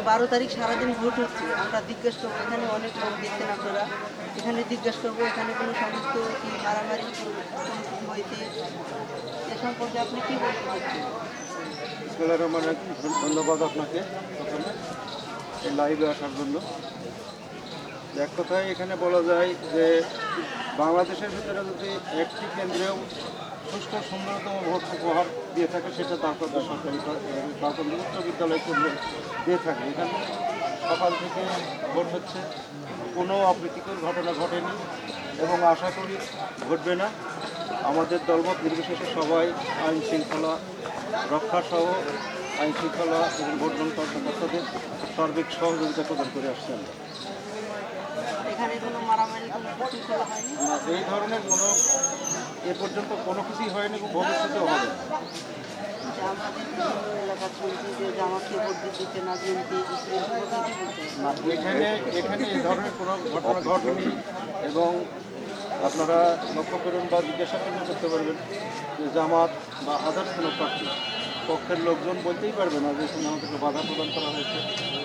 12 তারিখ সারাদিন ভোট হচ্ছে, আমরা জিজ্ঞেস করবো, এখানে অনেক লোক দেখছেন আপনারা, এখানে জিজ্ঞেস করবো এখানে কোনো সমস্ত কি মারামারি কোনো কিছু হয়েছে এ সম্পর্কে আপনি কী বলতে পারছেন? ধন্যবাদ আপনাকে প্রথমে এই লাইভে আসার জন্য। এক কথায় এখানে বলা যায় যে বাংলাদেশের ভিতরে যদি একটি কেন্দ্রেও সুষ্ঠু সুন্দরতম ভোট উপহার দিয়ে থাকে সেটা তারপরে সরকারি তারপর উচ্চ বিদ্যালয় কেন্দ্রে দিয়ে থাকে। এখানে সকাল থেকে ভোট হচ্ছে, কোনো অপ্রীতিকর ঘটনা ঘটেনি এবং আশা করি ঘটবে না। আমাদের দলমত নির্বিশেষে সবাই আইন শৃঙ্খলা রক্ষাসহ আইন শৃঙ্খলা এবং ভোট গ্রহণ কর্মকর্তাদের সার্বিক সহযোগিতা প্রদান করে আসছেন। এখানে কোনো মারামারি কোনো বিশৃঙ্খলা হয়নি? না, এই ধরনের কোনো এ পর্যন্ত কোনো কিছুই হয়নি এবং ভবিষ্যতেও হবে না। আমাদের বিভিন্ন এলাকা চলছে যে জামাতকে ভোট দিতে না বিএনপি না, এখানে এই ধরনের কোনো ঘটনা ঘটেনি এবং আপনারা লক্ষ্য করুন বা জিজ্ঞাসা করতে পারবেন যে জামাত বা আদার্স কোনো প্রার্থী পক্ষের লোকজন বলতেই পারবে না যে এখানে আমাদেরকে বাধা প্রদান করা হয়েছে,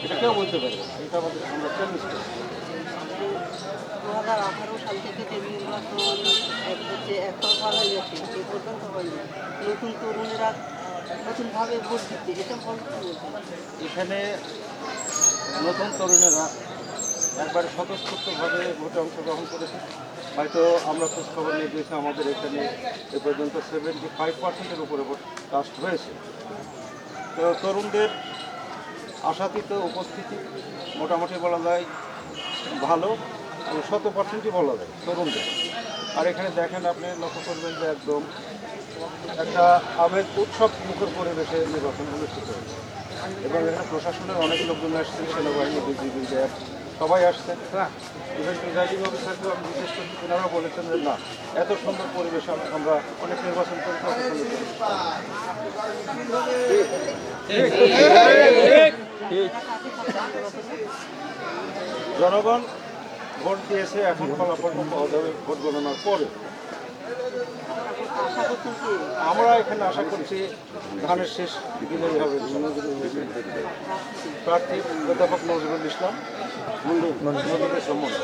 এটা কেউ বলতে পারবে না। এটা আমাদের আমরা চ্যালেঞ্জ করি। 2018 সাল থেকে যে নির্বাচন হচ্ছে একতরফা হয়ে গেছে, এ পর্যন্ত হয়নি, নতুন তরুণেরা নতুনভাবে ভোট দিচ্ছে, এটা বলতে বলতে এখানে নতুন তরুণেরা একবারে স্বতঃস্ফূর্তভাবে ভোটে অংশগ্রহণ করেছে। হয়তো আমরা খোঁজখবর নিয়ে দিয়েছি, আমাদের এখানে এ পর্যন্ত 75%-এর উপরে ভোট কাস্ট হয়েছে। তো তরুণদের আশাতীত উপস্থিতি মোটামুটি বলা যায় ভালো, 100%ই বলা যায় তরুণদের। আর এখানে দেখেন, আপনি লক্ষ্য করবেন যে একদম একটা আবেগ উৎসব মুখর পরিবেশে নির্বাচন অনুষ্ঠিত হয়েছে এবং এখানে প্রশাসনের অনেক লোকজন আসছেন, সেনাবাহিনী, বিজিবি, র্যাব সবাই আসছেন। ইভেন প্রিজাইডিং অফিসারকেও আমি বিশেষ করে ওনারা বলেছেন যে না, এত সুন্দর পরিবেশ আমরা অনেক নির্বাচন করি, জনগণ ভোট দিয়েছে, এখন ফলাফল পাওয়া যাবে ভোট গণনার পরে। আমরা এখানে আশা করছি ধানের শেষ বিজয়ী হবে প্রার্থী অধ্যাপক নজরুল ইসলাম মন্ডলের সম্বন্ধে।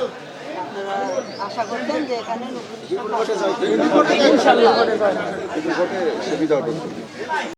আশা করছেন যে এখানে সুবিধা